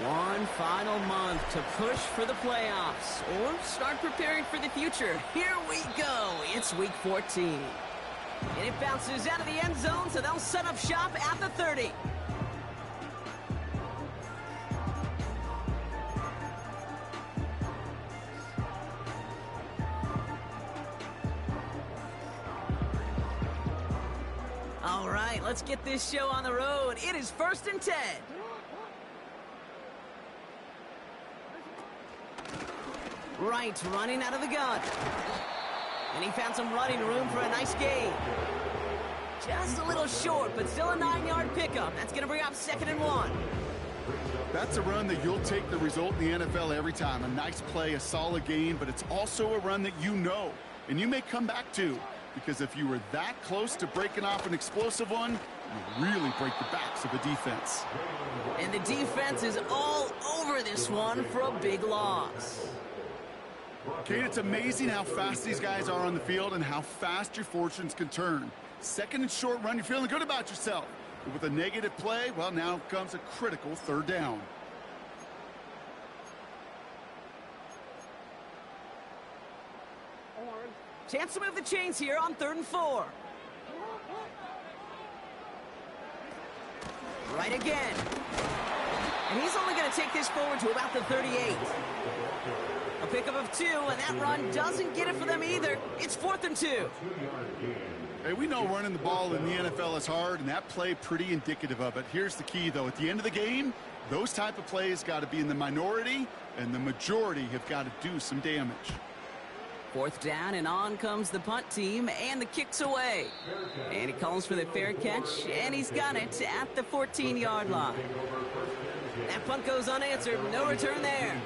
One final month to push for the playoffs or start preparing for the future. Here we go. It's week 14. And it bounces out of the end zone, so they'll set up shop at the 30. All right, let's get this show on the road. It is 1st and 10. Wright running out of the gun. And he found some running room for a nice gain. Just a little short, but still a 9-yard pickup. That's going to bring up 2nd and 1. That's a run that you'll take the result in the NFL every time. A nice play, a solid gain, but it's also a run that you know, and you may come back to. Because if you were that close to breaking off an explosive one, you really break the backs of a defense. And the defense is all over this one for a big loss. Kate, it's amazing how fast these guys are on the field and how fast your fortunes can turn. 2nd and short run, you're feeling good about yourself. But with a negative play, well, now comes a critical 3rd down. Chance to move the chains here on 3rd and 4. Right again. And he's only going to take this forward to about the 38. A pickup of 2, and that run doesn't get it for them either. It's 4th and 2. Hey, we know running the ball in the NFL is hard, and that play pretty indicative of it. Here's the key, though. At the end of the game, those type of plays got to be in the minority, and the majority have got to do some damage. 4th down, and on comes the punt team, and the kick's away. And he calls for the fair catch, and he's got it at the 14-yard line. That punt goes unanswered, no return there.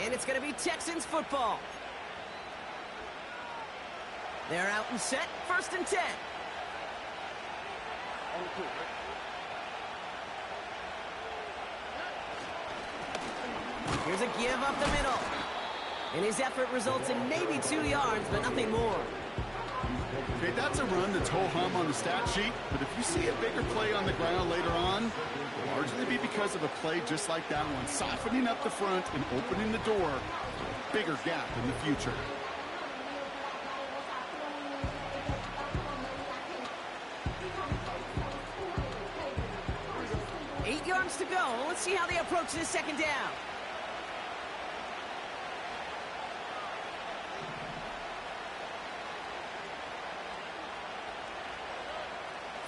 And it's going to be Texans football. They're out and set, 1st and 10. Here's a give up the middle. And his effort results in maybe 2 yards, but nothing more. Okay, that's a run that's ho-hum on the stat sheet, but if you see a bigger play on the ground later on, it'll largely be because of a play just like that one, softening up the front and opening the door for a bigger gap in the future. Eight yards to go. Let's see how they approach this 2nd down.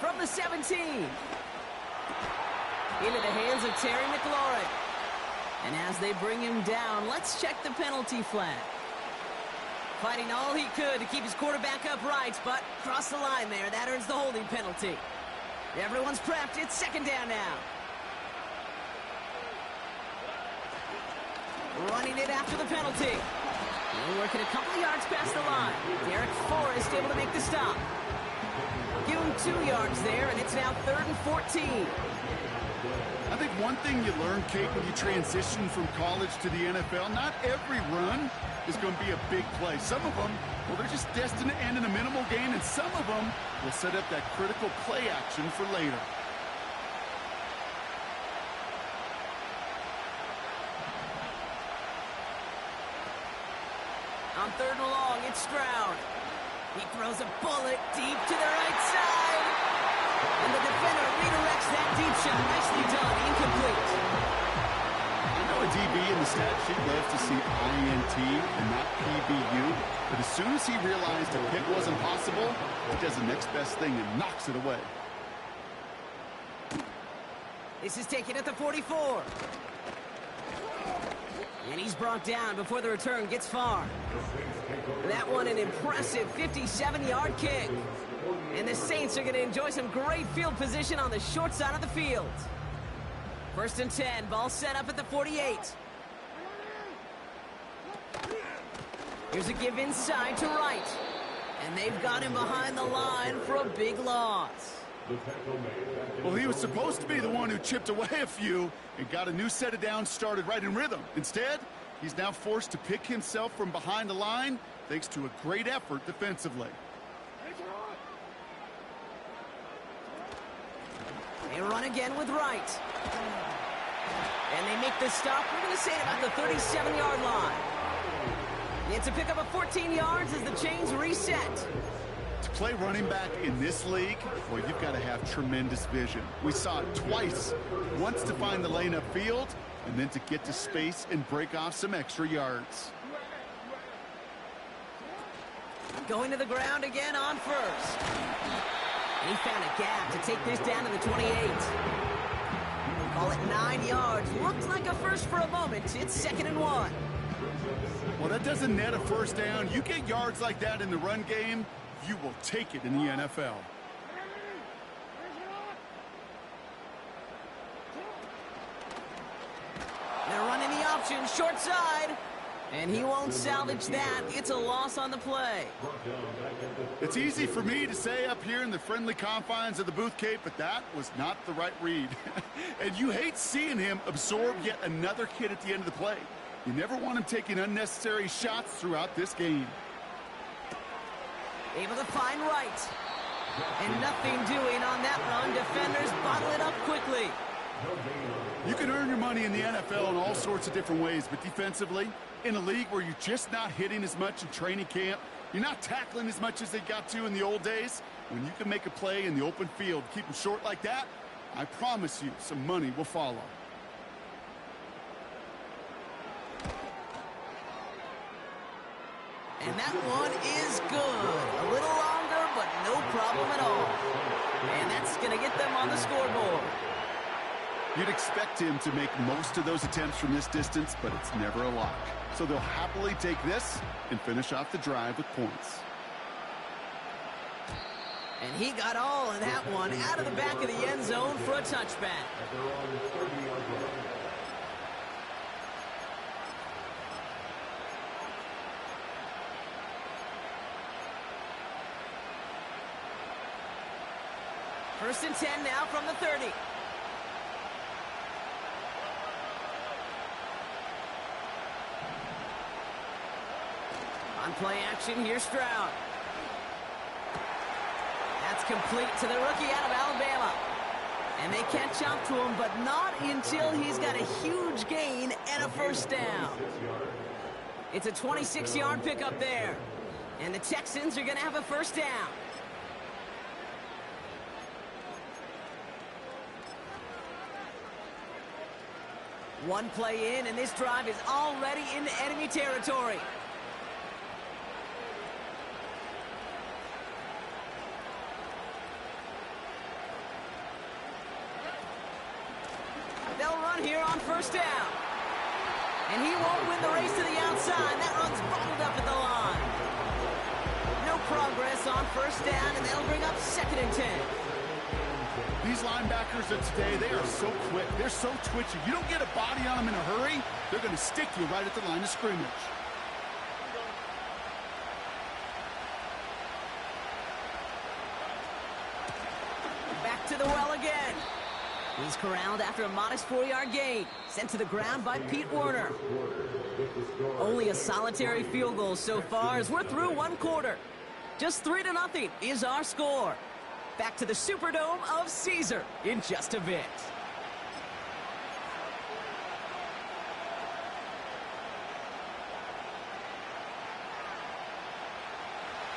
From the 17. Into the hands of Terry McLaurin. And as they bring him down, let's check the penalty flag. Fighting all he could to keep his quarterback upright, but crossed the line there. That earns the holding penalty. Everyone's prepped. It's 2nd down now. Running it after the penalty. We're working a couple yards past the line. Derek Forrest able to make the stop. Give him 2 yards there, and it's now 3rd and 14. I think one thing you learn, Kate, when you transition from college to the NFL, not every run is going to be a big play. Some of them, well, they're just destined to end in a minimal gain, and some of them will set up that critical play action for later. On 3rd and long, it's Stroud. He throws a bullet deep to the right side. And the defender redirects that deep shot. Nicely done. Incomplete. I know a DB in the stat sheet loves to see INT and not PBU, but as soon as he realized a pick wasn't possible, he does the next best thing and knocks it away. This is taken at the 44. And he's brought down before the return gets far. That one an impressive 57-yard kick. And the Saints are going to enjoy some great field position on the short side of the field. 1st and 10, ball set up at the 48. Here's a give inside to Wright. And they've got him behind the line for a big loss. Well, he was supposed to be the one who chipped away a few and got a new set of downs started right in rhythm. Instead, he's now forced to pick himself from behind the line thanks to a great effort defensively. They run again with Wright. And they make the stop. We're going to say about the 37-yard line. It's a pickup of 14 yards as the chains reset. To play running back in this league, well, you've got to have tremendous vision. We saw it twice. Once to find the lane upfield, and then to get to space and break off some extra yards. Going to the ground again on first. And he found a gap to take this down to the 28. Call it 9 yards. Looked like a first for a moment. It's 2nd and 1. Well, that doesn't net a first down. You get yards like that in the run game, you will take it in the NFL. They're running the option, short side. And he won't salvage that. It's a loss on the play. It's easy for me to say up here in the friendly confines of the booth, Kate, but that was not the right read. And you hate seeing him absorb yet another hit at the end of the play. You never want him taking unnecessary shots throughout this game. Able to find right. And nothing doing on that run. Defenders bottle it up quickly. You can earn your money in the NFL in all sorts of different ways, but defensively, in a league where you're just not hitting as much in training camp, you're not tackling as much as they got to in the old days, when you can make a play in the open field, keep them short like that, I promise you some money will follow. And that one is good. A little longer, but no problem at all. And that's going to get them on the scoreboard. You'd expect him to make most of those attempts from this distance, but it's never a lock. So they'll happily take this and finish off the drive with points. And he got all of that one out of the back of the end zone for a touchback. First and 10 now from the 30. On play action, here's Stroud. That's complete to the rookie out of Alabama. And they catch up to him, but not until he's got a huge gain and a first down. It's a 26-yard pickup there. And the Texans are going to have a first down. One play in, and this drive is already into enemy territory. They'll run here on first down. And he won't win the race to the outside. That run's bottled up at the line. No progress on first down, and they'll bring up 2nd and 10. These linebackers of today, they are so quick. They're so twitchy. You don't get a body on them in a hurry, they're going to stick you right at the line of scrimmage. Back to the well again. He's corralled after a modest 4-yard gain. Sent to the ground by Pete Werner. Only a solitary field goal so far as we're through one quarter. Just 3-0 is our score. Back to the Superdome of Caesar in just a bit.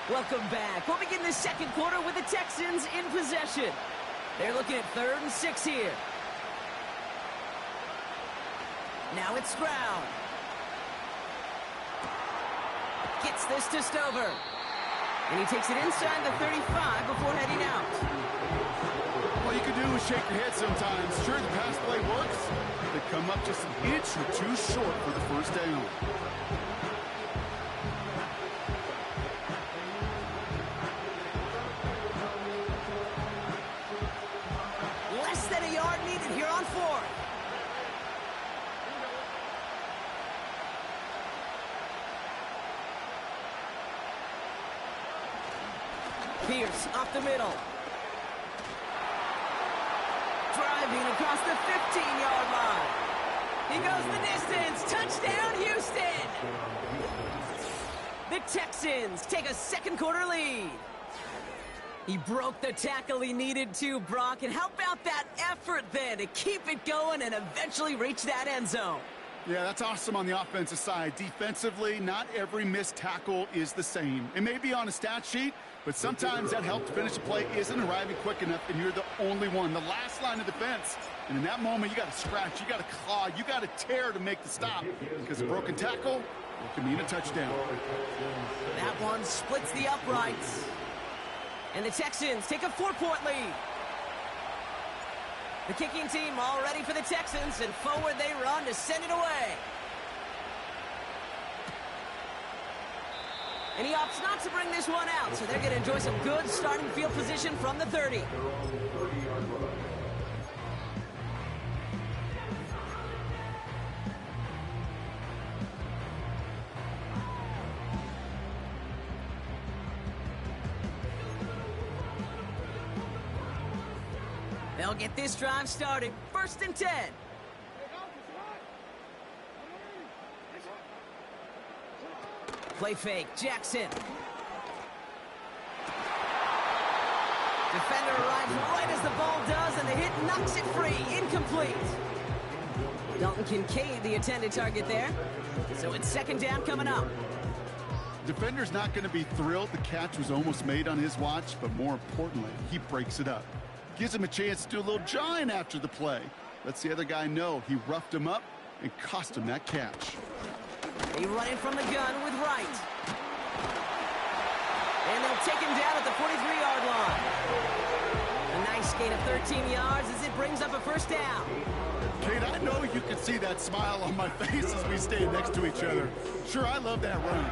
Welcome back. We'll begin the second quarter with the Texans in possession. They're looking at 3rd and 6 here. Now it's Stroud. Gets this to Stover. And he takes it inside the 35 before heading out. All you can do is shake your head sometimes. Sure, the pass play works. They come up just an inch or two short for the first down. Less than a yard needed here on 4th. Pierce off the middle. Driving across the 15-yard line. He goes the distance. Touchdown, Houston. The Texans take a second quarter lead. He broke the tackle he needed to, Brock. And how about that effort there to keep it going and eventually reach that end zone. Yeah, that's awesome on the offensive side. Defensively, not every missed tackle is the same. It may be on a stat sheet, but sometimes that help to finish a play isn't arriving quick enough, and you're the only one, the last line of defense. And in that moment, you got to scratch, you got to claw, you got to tear to make the stop, because a broken tackle can mean a touchdown. That one splits the uprights. And the Texans take a 4-point lead. The kicking team all ready for the Texans, and forward they run to send it away. And he opts not to bring this one out, so they're going to enjoy some good starting field position from the 30. They'll get this drive started. 1st and 10. Play fake, Jackson. Defender arrives right as the ball does, and the hit knocks it free. Incomplete. Dalton Kincaid, the intended target there. So it's 2nd down coming up. Defender's not going to be thrilled the catch was almost made on his watch, but more importantly, he breaks it up. Gives him a chance to do a little jawing after the play. Lets the other guy know he roughed him up and cost him that catch. They run in from the gun with Wright. And they'll take him down at the 43-yard line. A nice gain of 13 yards as it brings up a 1st down. Kate, I know you can see that smile on my face as we stand next to each other. Sure, I love that run.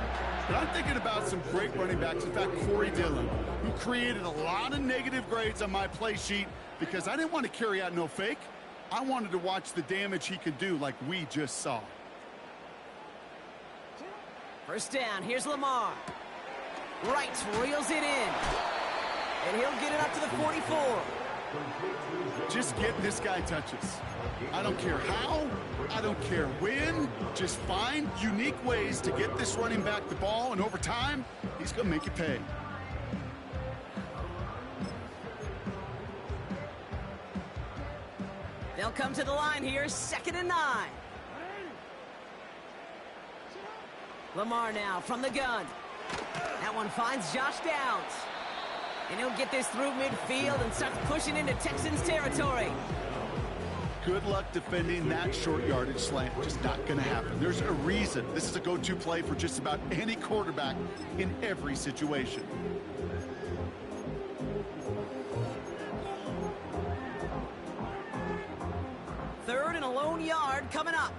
But I'm thinking about some great running backs. In fact, Corey Dillon, who created a lot of negative grades on my play sheet because I didn't want to carry out no fake. I wanted to watch the damage he could do like we just saw. 1st down, here's Lamar. Wright reels it in. And he'll get it up to the 44. Just get this guy touches. I don't care how, I don't care when. Just find unique ways to get this running back the ball, and over time, he's going to make it pay. They'll come to the line here, 2nd and 9. Lamar now from the gun. That one finds Josh Downs. And he'll get this through midfield and starts pushing into Texans territory. Good luck defending that short yardage slant. Just not going to happen. There's a reason this is a go-to play for just about any quarterback in every situation. Third and a lone yard coming up.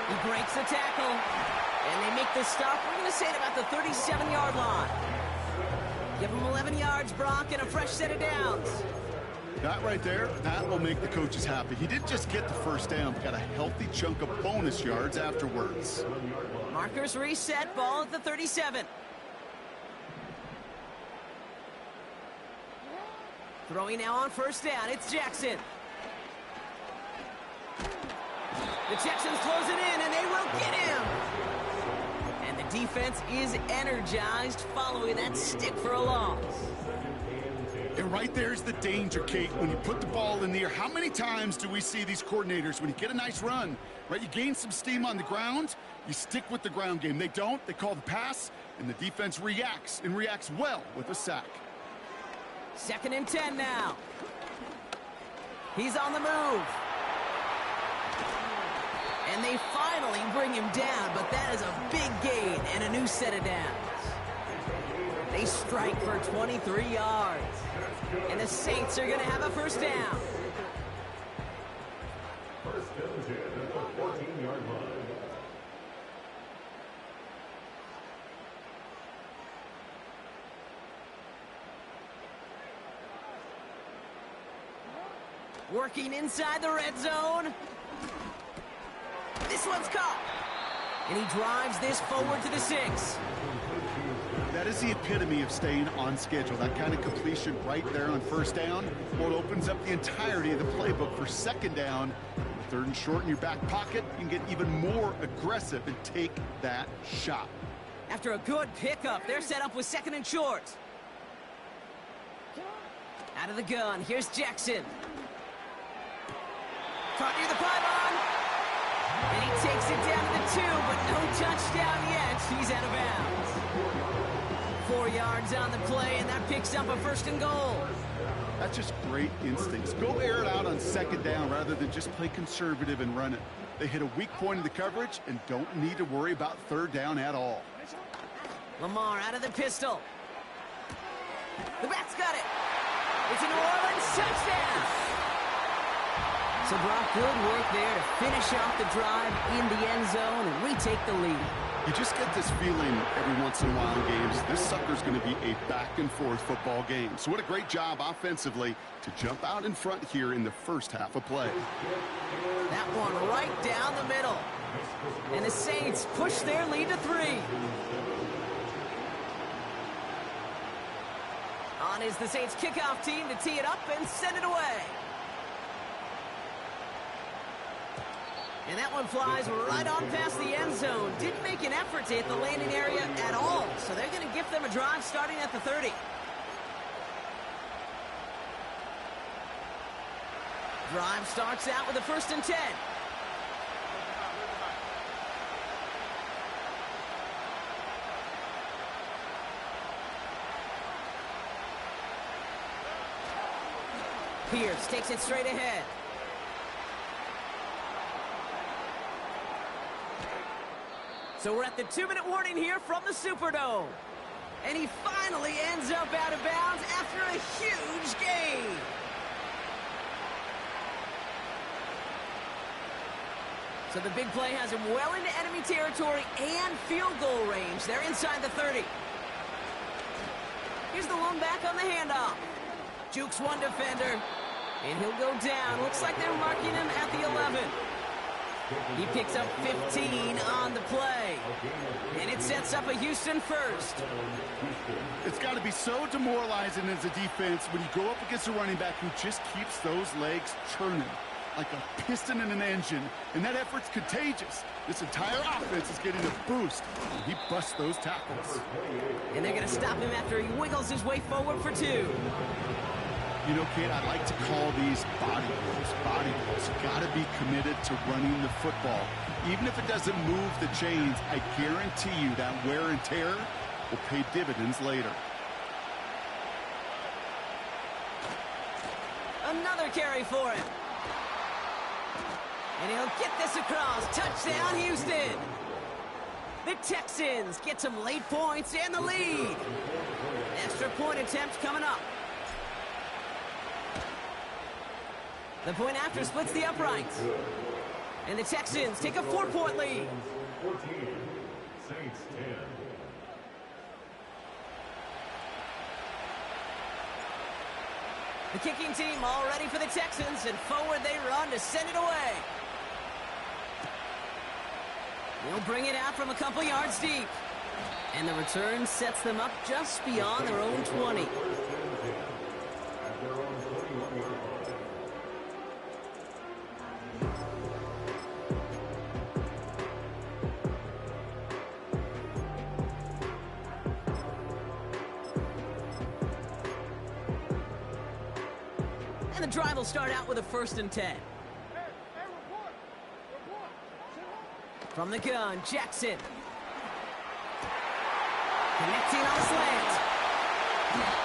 He breaks the tackle. And they make the stop. We're going to say it about the 37-yard line. Give them 11 yards, Brock, and a fresh set of downs. That right there, that will make the coaches happy. He didn't just get the 1st down, got a healthy chunk of bonus yards afterwards. Markers reset, ball at the 37. Throwing now on 1st down, it's Jackson. The Texans close it in, and they will get him. And the defense is energized following that stick for a loss. And right there's the danger, Kate. When you put the ball in the air, how many times do we see these coordinators, when you get a nice run, right, you gain some steam on the ground, you stick with the ground game. They don't. They call the pass, and the defense reacts, and reacts well with a sack. 2nd and 10 now. He's on the move. And they finally bring him down, but that is a big gain and a new set of downs. They strike for 23 yards. And the Saints are going to have a 1st down. Working inside the red zone. This one's caught. And he drives this forward to the 6. That is the epitome of staying on schedule. That kind of completion right there on 1st down. Well, it opens up the entirety of the playbook for 2nd down. 3rd and short in your back pocket. You can get even more aggressive and take that shot. After a good pickup, they're set up with 2nd and short. Out of the gun, here's Jackson. Caught near the pylon. And he takes it down to the 2, but no touchdown yet. He's out of bounds. 4 yards on the play, and that picks up a 1st and goal. That's just great instincts. Go air it out on 2nd down rather than just play conservative and run it. They hit a weak point in the coverage and don't need to worry about 3rd down at all. Lamar out of the pistol. The back's got it. It's a New Orleans touchdown. So Brock, good work there to finish off the drive in the end zone and retake the lead. You just get this feeling every once in a while in games. This sucker's going to be a back-and-forth football game. So what a great job offensively to jump out in front here in the first half of play. That one right down the middle. And the Saints push their lead to 3. On is the Saints kickoff team to tee it up and send it away. And that one flies right on past the end zone. Didn't make an effort to hit the landing area at all. So they're going to give them a drive starting at the 30. Drive starts out with a 1st and 10. Pierce takes it straight ahead. So we're at the 2-minute warning here from the Superdome. And he finally ends up out of bounds after a huge gain. So the big play has him well into enemy territory and field goal range. They're inside the 30. Here's the lone back on the handoff. Jukes one defender, and he'll go down. Looks like they're marking him at the 11. He picks up 15 on the play, and it sets up a Houston 1st. It's got to be so demoralizing as a defense when you go up against a running back who just keeps those legs churning like a piston in an engine, and that effort's contagious. This entire offense is getting a boost, and he busts those tackles. And they're going to stop him after he wiggles his way forward for 2. You know, Kate, I like to call these body blows. Body blows. You got to be committed to running the football. Even if it doesn't move the chains, I guarantee you that wear and tear will pay dividends later. Another carry for him. And he'll get this across. Touchdown, Houston. The Texans get some late points and the lead. Extra point attempt coming up. The point after splits the uprights. And the Texans take a 4-point lead. 14, Saints 10. The kicking team all ready for the Texans, and forward they run to send it away. They'll bring it out from a couple yards deep. And the return sets them up just beyond their own 20. And the drive will start out with a 1st and 10. From the gun, Jackson. Connecting on a slant.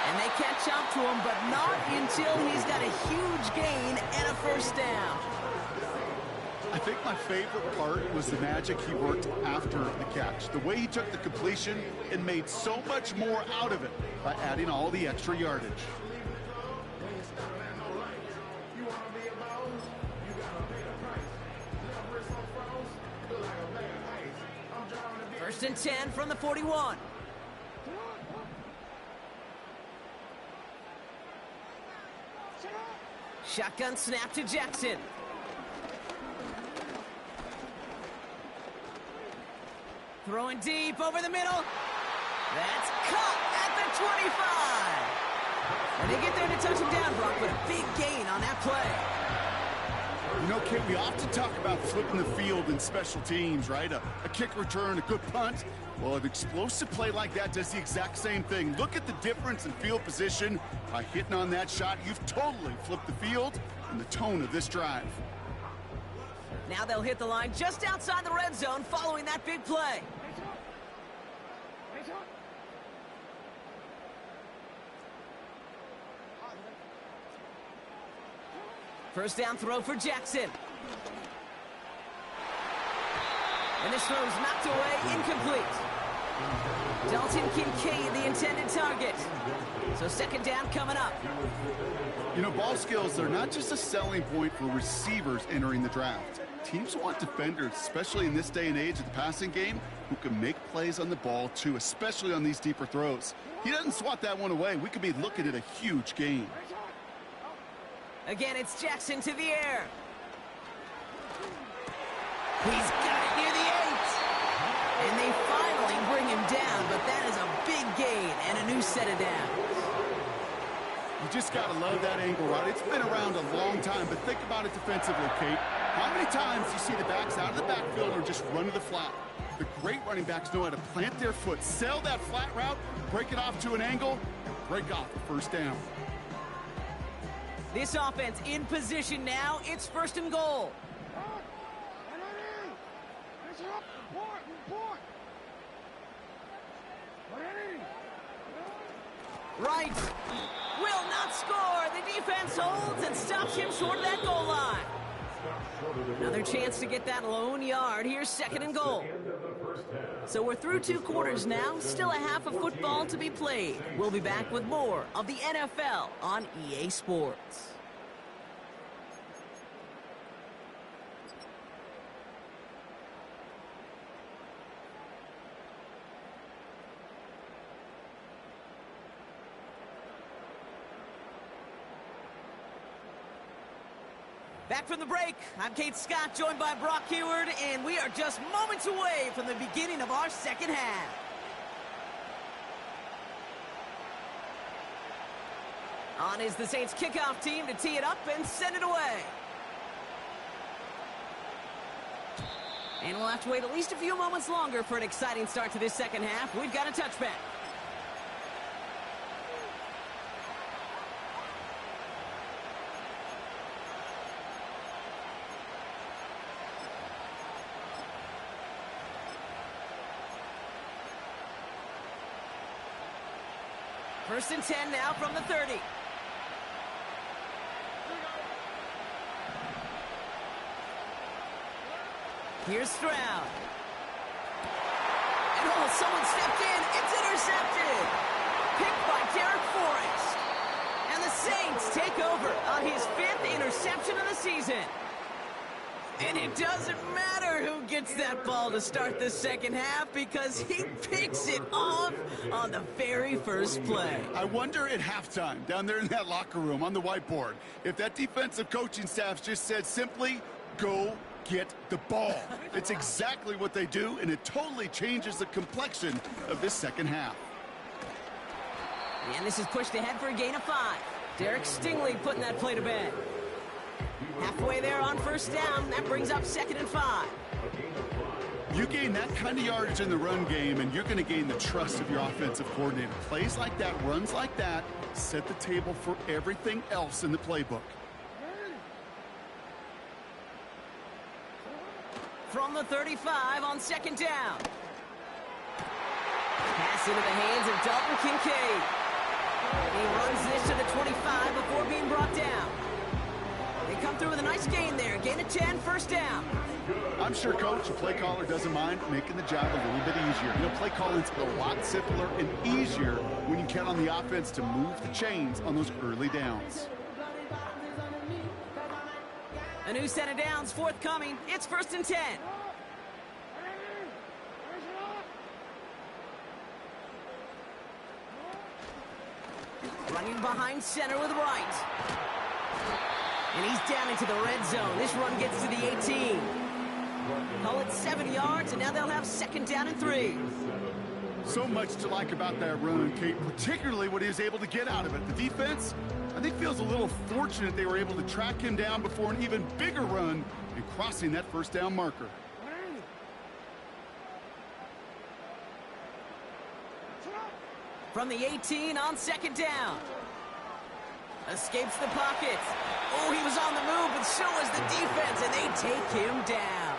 And they catch up to him, but not until he's got a huge gain and a 1st down. I think my favorite part was the magic he worked after the catch. The way he took the completion and made so much more out of it by adding all the extra yardage. First and 10 from the 41. Shotgun snap to Jackson. Throwing deep over the middle. That's caught at the 25. And they get there to touch him down, Brock, but a big gain on that play. You know, Kate, we often talk about flipping the field in special teams, right? A kick return, a good punt. Well, an explosive play like that does the exact same thing. Look at the difference in field position. By hitting on that shot, you've totally flipped the field and the tone of this drive. Now they'll hit the line just outside the red zone following that big play. First down throw for Jackson. And this throw is knocked away, incomplete. Dalton Kincaid, the intended target. So second down coming up. You know, ball skills are not just a selling point for receivers entering the draft. Teams want defenders, especially in this day and age of the passing game, who can make plays on the ball too, especially on these deeper throws. He doesn't swat that one away. We could be looking at a huge gain. Again, it's Jackson to the air. He's got it near the 8. And they finally bring him down, but that is a big gain and a new set of downs. You just got to love that angle, right? It's been around a long time, but think about it defensively, Kate. How many times do you see the backs out of the backfield or just run to the flat? The great running backs know how to plant their foot, sail that flat route, break it off to an angle, and break off the first down. This offense in position now. It's first and goal. Right. Will not score. The defense holds and stops him short of that goal line. Another chance to get that lone yard. Here's second and goal. So we're through 2 quarters now. Still a half of football to be played. We'll be back with more of the NFL on EA Sports. Back from the break, I'm Kate Scott, joined by Brock Heward, and we are just moments away from the beginning of our second half. On is the Saints kickoff team to tee it up and send it away. And we'll have to wait at least a few moments longer for an exciting start to this second half. We've got a touchback. First and 10 now from the 30. Here's Stroud. And oh, someone stepped in. It's intercepted. Picked by Derek Forrest. And the Saints take over on his 5th interception of the season. And it doesn't matter who gets that ball to start the second half because he picks it off on the very first play. I wonder at halftime, down there in that locker room on the whiteboard, if that defensive coaching staff just said simply, go get the ball. It's exactly what they do, and it totally changes the complexion of this second half. And this is pushed ahead for a gain of 5. Derek Stingley putting that play to bed. Halfway there on first down. That brings up 2nd and 5. You gain that kind of yardage in the run game, and you're going to gain the trust of your offensive coordinator. Plays like that, runs like that, set the table for everything else in the playbook. From the 35 on 2nd down. Pass into the hands of Dalton Kincaid. He runs this to the 25 before being brought down. They come through with a nice gain there. Gain of 10, first down. I'm sure, Coach, the play caller doesn't mind making the job a little bit easier. You know, play calling's a lot simpler and easier when you count on the offense to move the chains on those early downs. A new set of downs forthcoming. It's 1st and 10. Running behind center with Wright. And he's down into the red zone. This run gets to the 18. Call it 7 yards, and now they'll have 2nd down and 3. So much to like about that run, Kate, particularly what he was able to get out of it. The defense, I think, feels a little fortunate they were able to track him down before an even bigger run and crossing that first down marker. From the 18 on second down. Escapes the pocket. Oh, he was on the move, but so was the defense, and they take him down.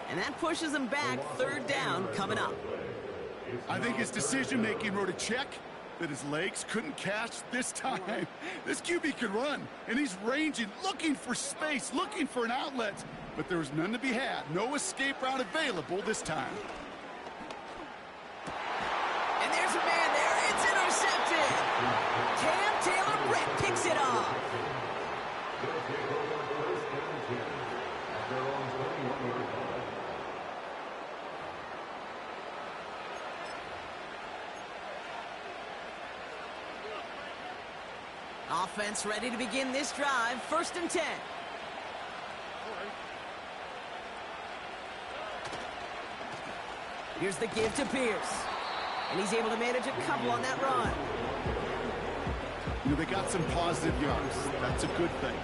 And that pushes him back. Third down coming up. I think his decision-making wrote a check that his legs couldn't catch this time. This QB can run, and he's ranging, looking for space, looking for an outlet. But there was none to be had. No escape route available this time. And there's a man there. It's intercepted. Cam Taylor-Britt picks it off. Offense ready to begin this drive. 1st and 10. Here's the give to Pierce. And he's able to manage a couple on that run. You know, they got some positive yards. That's a good thing.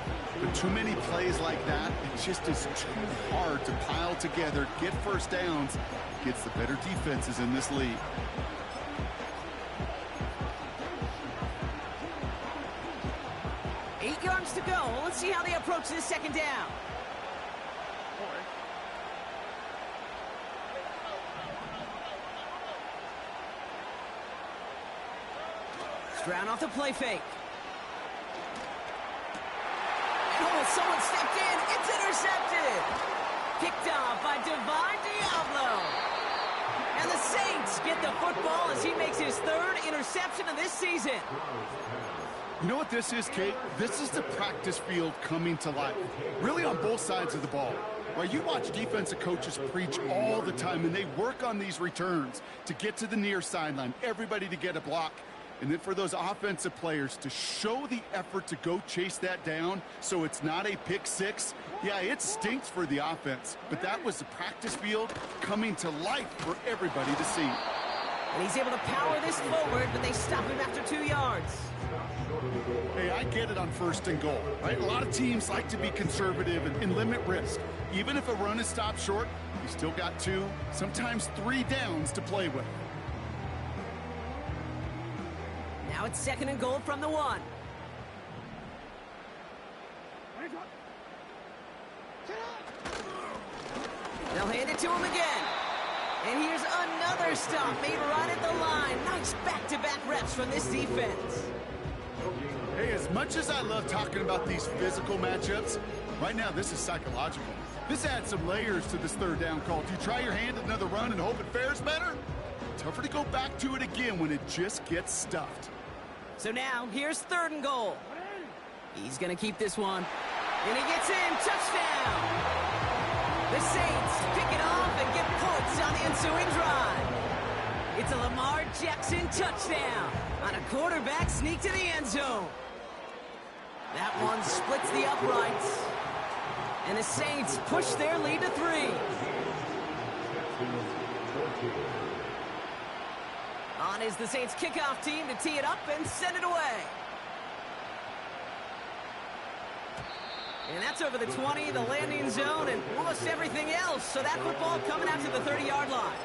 But too many plays like that, it just is too hard to pile together, get first downs against the better defenses in this league. To go. Let's see how they approach this second down. Stroud off the play fake. Oh, someone stepped in. It's intercepted. Picked off by Divine Diablo. And the Saints get the football as he makes his 3rd interception of this season. You know what this is, Kate? This is the practice field coming to life, really on both sides of the ball. Right, you watch defensive coaches preach all the time, and they work on these returns to get to the near sideline, everybody to get a block. And then for those offensive players to show the effort to go chase that down so it's not a pick six, yeah, it stinks for the offense. But that was the practice field coming to life for everybody to see. And he's able to power this forward, but they stop him after 2 yards. Hey, I get it on 1st and goal, right? A lot of teams like to be conservative and limit risk. Even if a run is stopped short, you still got 2, sometimes 3 downs to play with. Now it's 2nd and goal from the 1. They'll hand it to him again. And here's another stop made right at the line. Nice back-to-back reps from this defense. Hey, as much as I love talking about these physical matchups, right now this is psychological. This adds some layers to this 3rd down call. Do you try your hand at another run and hope it fares better? Tougher to go back to it again when it just gets stuffed. So now, here's 3rd and goal. He's going to keep this one. And he gets in. Touchdown! The Saints pick it off and get points on the ensuing drive. It's a Lamar Jackson touchdown on a quarterback sneak to the end zone. That one splits the uprights. And the Saints push their lead to 3. On is the Saints kickoff team to tee it up and send it away. And that's over the 20, the landing zone, and almost everything else. So that football coming out to the 30-yard line.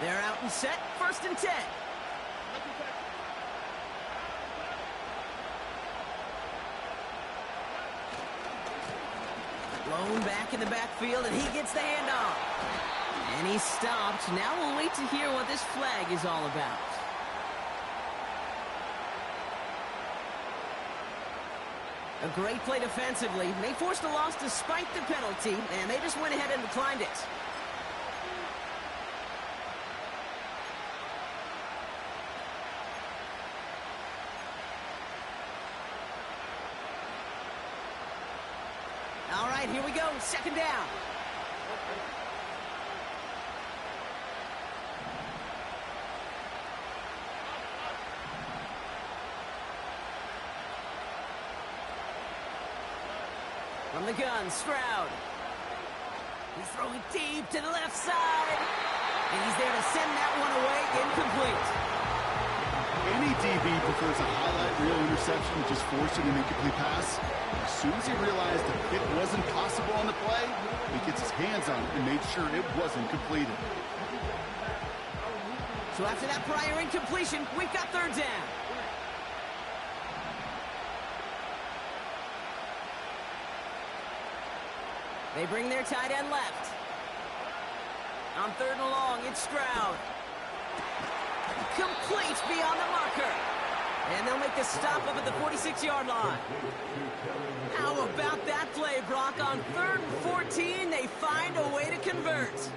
They're out and set. 1st and 10. Blown back in the backfield, and he gets the handoff. And he's stopped. Now we'll wait to hear what this flag is all about. A great play defensively. They forced a loss despite the penalty, and they just went ahead and declined it. All right, here we go. 2nd down. From the gun, Stroud. He's throwing deep to the left side. And he's there to send that one away, incomplete. Any DB prefers a highlight reel interception to just forcing an incomplete pass. As soon as he realized that it wasn't possible on the play, he gets his hands on it and made sure it wasn't completed. So after that prior incompletion, we've got third down. They bring their tight end left. On third and long, it's Stroud. Complete beyond the marker. And they'll make the stop up at the 46-yard line. How about that play, Brock? On third and 14, they find a way to convert.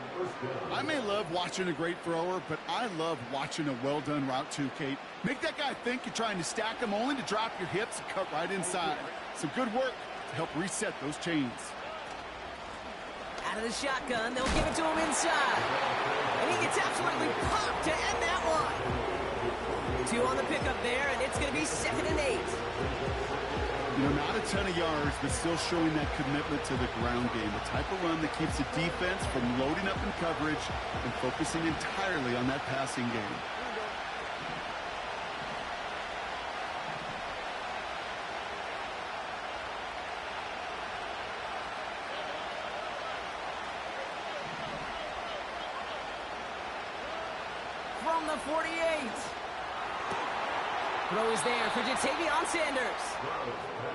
I may love watching a great thrower, but I love watching a well-done route too, Kate. Make that guy think you're trying to stack him only to drop your hips and cut right inside. Some good work to help reset those chains. Out of the shotgun, they'll give it to him inside. And he gets absolutely popped to end that one. 2 on the pickup there, and it's going to be 2nd and 8. You know, not a ton of yards, but still showing that commitment to the ground game. The type of run that keeps the defense from loading up in coverage and focusing entirely on that passing game. From the 48. Throw is there for Jatavion Sanders.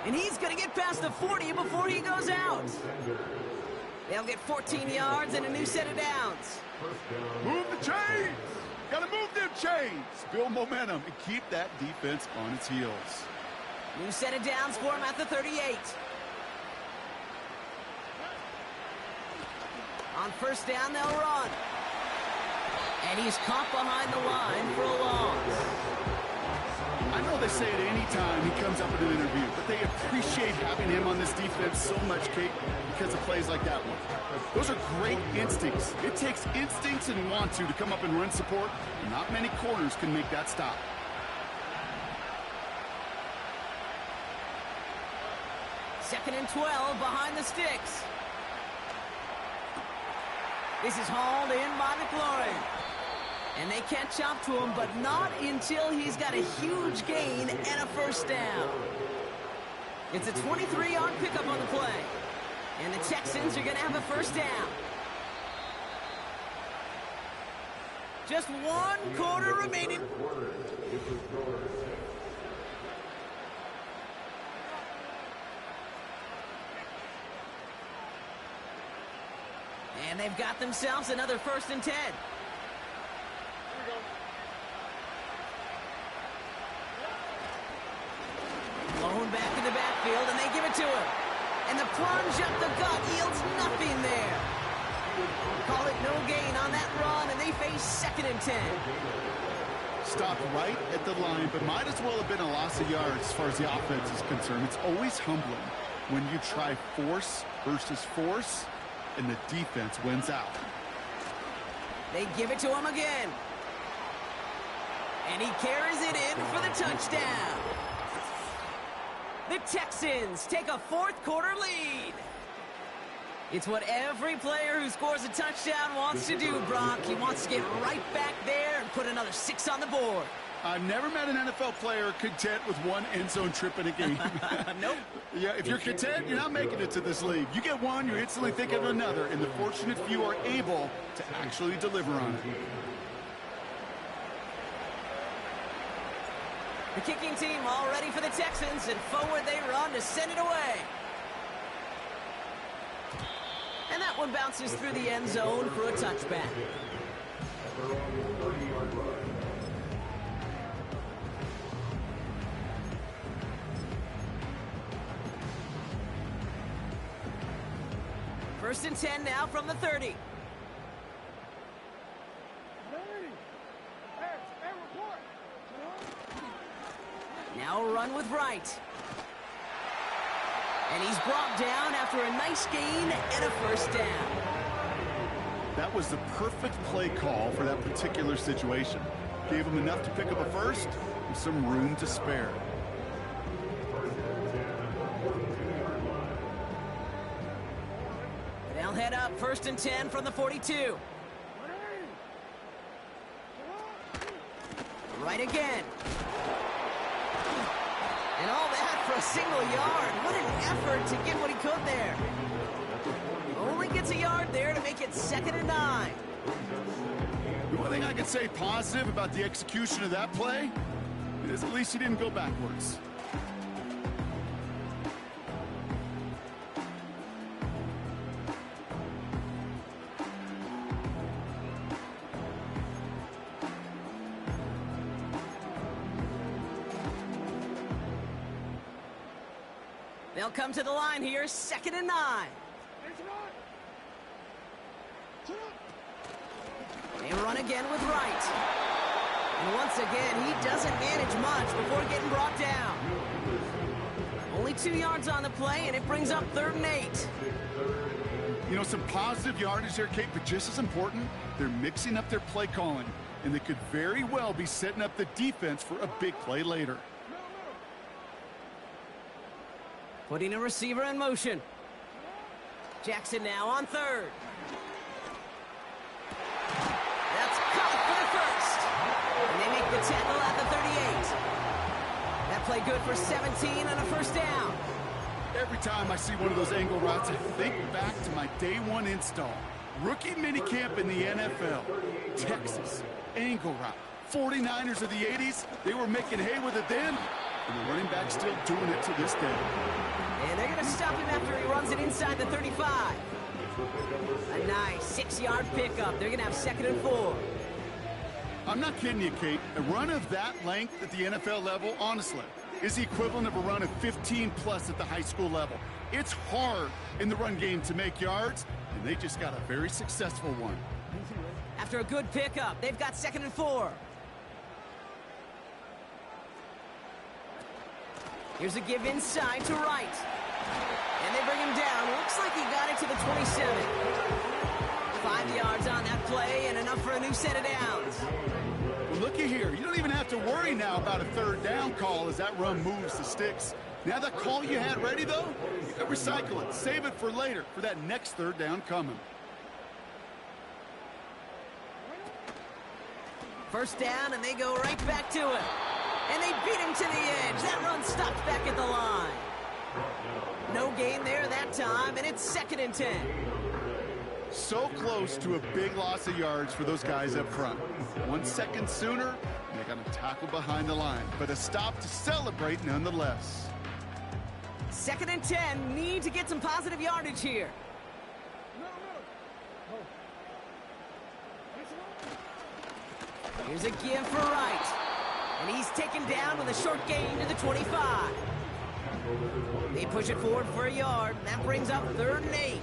And he's going to get past the 40 before he goes out. They'll get 14 yards and a new set of downs. Move the chains! Gotta move them chains! Build momentum and keep that defense on its heels. New set of downs for him at the 38. On first down, they'll run. And he's caught behind the line for a loss. I know they say it any time he comes up in an interview, but they appreciate having him on this defense so much, Kate, because of plays like that one. Those are great instincts. It takes instincts and want to come up and run support, and not many corners can make that stop. Second and 12 behind the sticks. This is hauled in by McLaurin. And they catch up to him, but not until he's got a huge gain and a first down. It's a 23-yard pickup on the play. And the Texans are going to have a first down. Just 1 quarter remaining. And they've got themselves another 1st and 10. Blown back in the backfield, and they give it to him. And the plunge up the gut yields nothing there. Call it no gain on that run, and they face 2nd and 10. Stopped right at the line, but might as well have been a loss of yards as far as the offense is concerned. It's always humbling when you try force versus force, and the defense wins out. They give it to him again. And he carries it in for the touchdown. The Texans take a 4th quarter lead. It's what every player who scores a touchdown wants to do, Brock. He wants to get right back there and put another 6 on the board. I've never met an NFL player content with 1 end zone trip in a game. Nope. Yeah, if you're content, you're not making it to this league. You get 1, you're instantly thinking of another, and the fortunate few are able to actually deliver on it. The kicking team all ready for the Texans, and forward they run to send it away. And that one bounces through the end zone for a touchback. First and 10 now from the 30. Now a run with Wright. And he's brought down after a nice gain and a first down. That was the perfect play call for that particular situation. Gave him enough to pick up a first and some room to spare. head up 1st and 10 from the 42. Right again. And all that for a single yard. What an effort to get what he could there. Only gets a yard there to make it 2nd and 9. The one thing I can say positive about the execution of that play is at least he didn't go backwards. They'll come to the line here, 2nd and 9. They run again with Wright. And once again, he doesn't manage much before getting brought down. Only 2 yards on the play, and it brings up 3rd and 8. You know, some positive yardage there, Kate, but just as important, they're mixing up their play calling, and they could very well be setting up the defense for a big play later. Putting a receiver in motion. Jackson now on 3rd. That's caught for the 1st. And they make the tackle at the 38. That play good for 17 and a 1st down. Every time I see one of those angle routes, I think back to my day 1 install. Rookie minicamp in the NFL. Texas, angle route. 49ers of the 80s, they were making hay with it then. And the running back's still doing it to this day. And they're going to stop him after he runs it inside the 35. A nice 6-yard pickup. They're going to have 2nd and 4. I'm not kidding you, Kate. A run of that length at the NFL level, honestly, is the equivalent of a run of 15+ at the high school level. It's hard in the run game to make yards, and they just got a very successful one. After a good pickup, they've got 2nd and 4. Here's a give inside to Wright. And they bring him down. Looks like he got it to the 27. 5 yards on that play and enough for a new set of downs. Well, looky here. You don't even have to worry now about a 3rd down call as that run moves the sticks. Now that call you had ready, though, you can recycle it. Save it for later for that next 3rd down coming. 1st down, and they go right back to it. And they beat him to the edge. That run stopped back at the line. No gain there that time, and it's 2nd and 10. So close to a big loss of yards for those guys up front. 1 second sooner, and they got to tackle behind the line. But a stop to celebrate nonetheless. 2nd and 10. Need to get some positive yardage here. Here's a give for Wright. And he's taken down with a short gain to the 25. They push it forward for a yard. And that brings up 3rd and 8.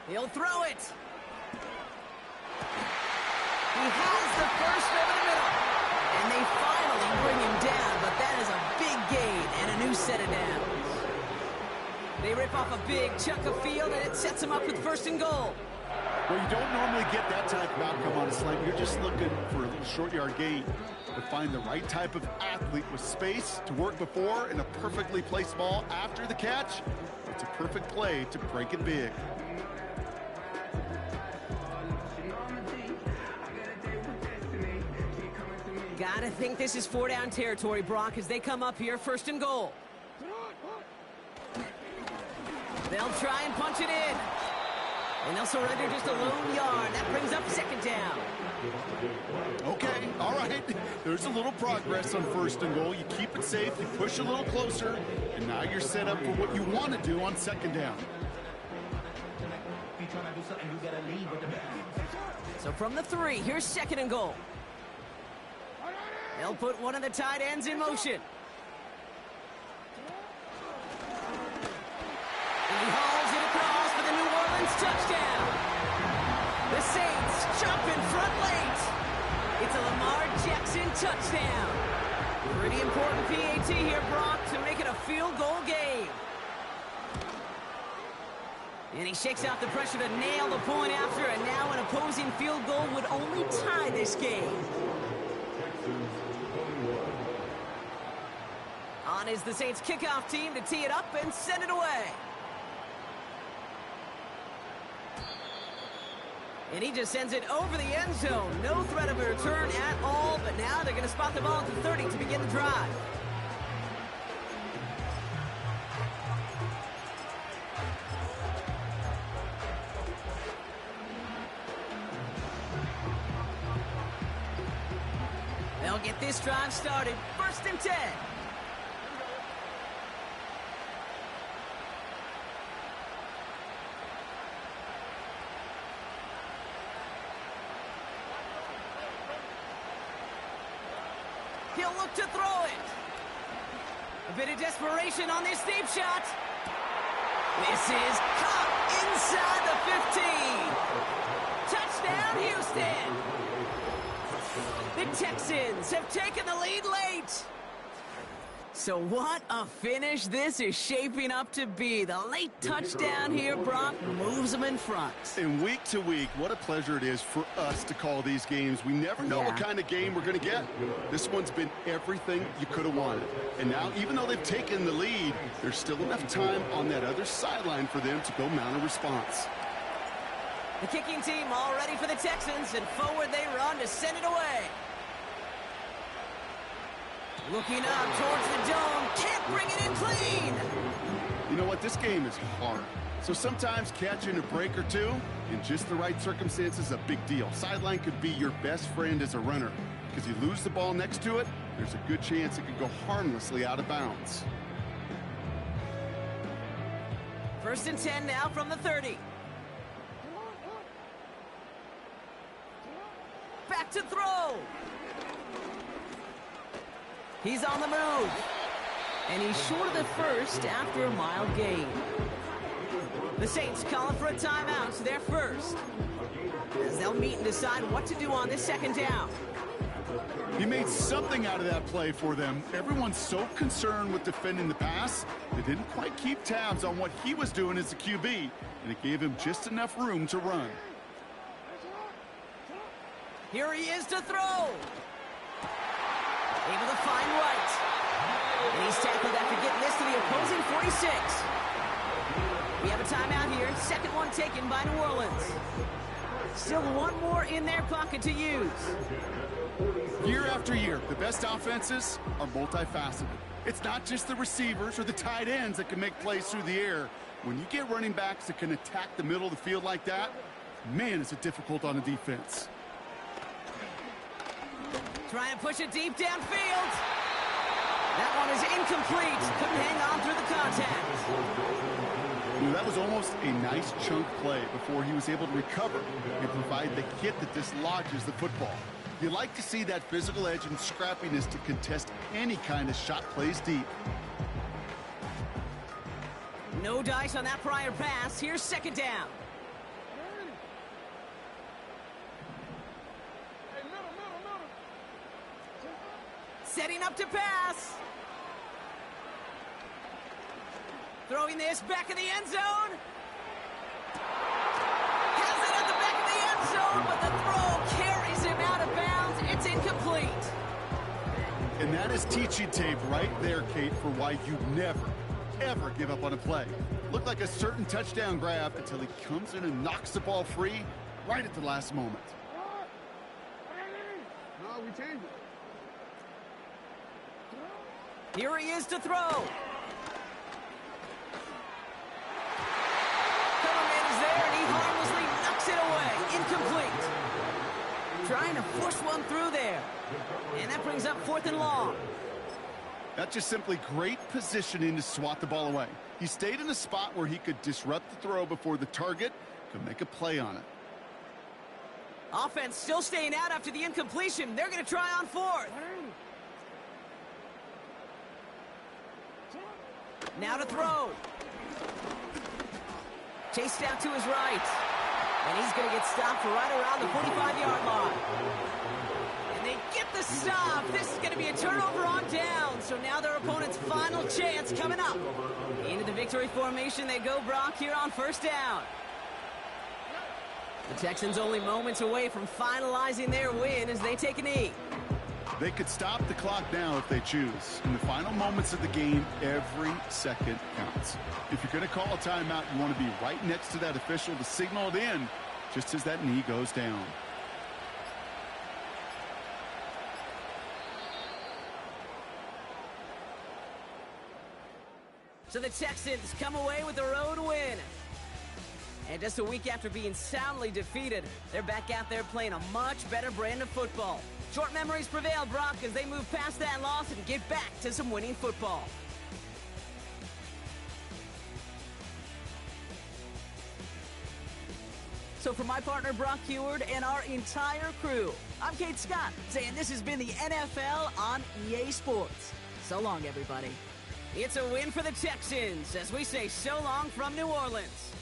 He'll throw it. He has the 1st over the middle. And they finally bring him down, but that is a big gain and a new set of downs. They rip off a big chunk of field, and it sets them up with 1st and goal. Well, you don't normally get that type of outcome on a slant. You're just looking for a little short yard gain. To find the right type of athlete with space to work before and a perfectly placed ball after the catch, it's a perfect play to break it big. Gotta think this is 4-down territory, Brock, as they come up here 1st and goal. They'll try and punch it in. And they'll surrender just a lone yard. That brings up 2nd down. Okay, all right. There's a little progress on 1st and goal. You keep it safe, you push a little closer, and now you're set up for what you want to do on 2nd down. So from the 3, here's 2nd and goal. They'll put one of the tight ends in motion. And he hauls it across for the New Orleans touchdown. The Saints jump in front late. It's a Lamar Jackson touchdown. Pretty important PAT here, Brock, to make it a field goal game. And he shakes out the pressure to nail the point after, and now an opposing field goal would only tie this game. On is the Saints kickoff team to tee it up and send it away. And he just sends it over the end zone. No threat of a return at all, but now they're going to spot the ball at the 30 to begin the drive. They'll get this drive started. 1st and 10. He'll look to throw it. A bit of desperation on this deep shot. This is caught inside the 15. Touchdown, Houston. The Texans have taken the lead late. So what a finish this is shaping up to be. The late touchdown here, Brock, moves them in front. And week to week, what a pleasure it is for us to call these games. We never know what kind of game we're going to get. This one's been everything you could have wanted. And now, even though they've taken the lead, there's still enough time on that other sideline for them to go mount a response. The kicking team all ready for the Texans, and forward they run to send it away. Looking up towards the dome, can't bring it in clean. You know what? This game is hard. So sometimes catching a break or two in just the right circumstances is a big deal. Sideline could be your best friend as a runner, because you lose the ball next to it, there's a good chance it could go harmlessly out of bounds. 1st and 10 now from the 30. Back to throw. He's on the move. And he's short of the first after a mild gain. The Saints calling for a timeout, so they're first. As they'll meet and decide what to do on this 2nd down. He made something out of that play for them. Everyone's so concerned with defending the pass, they didn't quite keep tabs on what he was doing as a QB, and it gave him just enough room to run. Here he is to throw. Able to find White. And he's tackled after getting this to the opposing 46. We have a timeout here. 2nd one taken by New Orleans. Still one more in their pocket to use. Year after year, the best offenses are multifaceted. It's not just the receivers or the tight ends that can make plays through the air. When you get running backs that can attack the middle of the field like that, man, is it difficult on a defense. Trying to push it deep downfield. That one is incomplete. Couldn't hang on through the contact. That was almost a nice chunk play before he was able to recover and provide the hit that dislodges the football. You like to see that physical edge and scrappiness to contest any kind of shot plays deep. No dice on that prior pass. Here's 2nd down. Setting up to pass. Throwing this back in the end zone. Has it at the back of the end zone, but the throw carries him out of bounds. It's incomplete. And that is teaching tape right there, Kate, for why you never, ever give up on a play. Looked like a certain touchdown grab until he comes in and knocks the ball free right at the last moment. No, we changed it. Here he is to throw. Coverman is there, and he harmlessly knocks it away. Incomplete. Trying to force one through there. And that brings up 4th and long. That's just simply great positioning to swat the ball away. He stayed in a spot where he could disrupt the throw before the target could make a play on it. Offense still staying out after the incompletion. They're going to try on 4th. Now to throw. Chased out to his right. And he's going to get stopped right around the 45-yard line. And they get the stop. This is going to be a turnover on down. So now their opponent's final chance coming up. Into the victory formation they go, Brock, here on first down. The Texans only moments away from finalizing their win as they take a knee. They could stop the clock now if they choose. In the final moments of the game, every second counts. If you're going to call a timeout, you want to be right next to that official to signal it in just as that knee goes down. So the Texans come away with a road win. And just a week after being soundly defeated, they're back out there playing a much better brand of football. Short memories prevail, Brock, as they move past that loss and get back to some winning football. So for my partner, Brock Heward, and our entire crew, I'm Kate Scott, saying this has been the NFL on EA Sports. So long, everybody. It's a win for the Texans as we say so long from New Orleans.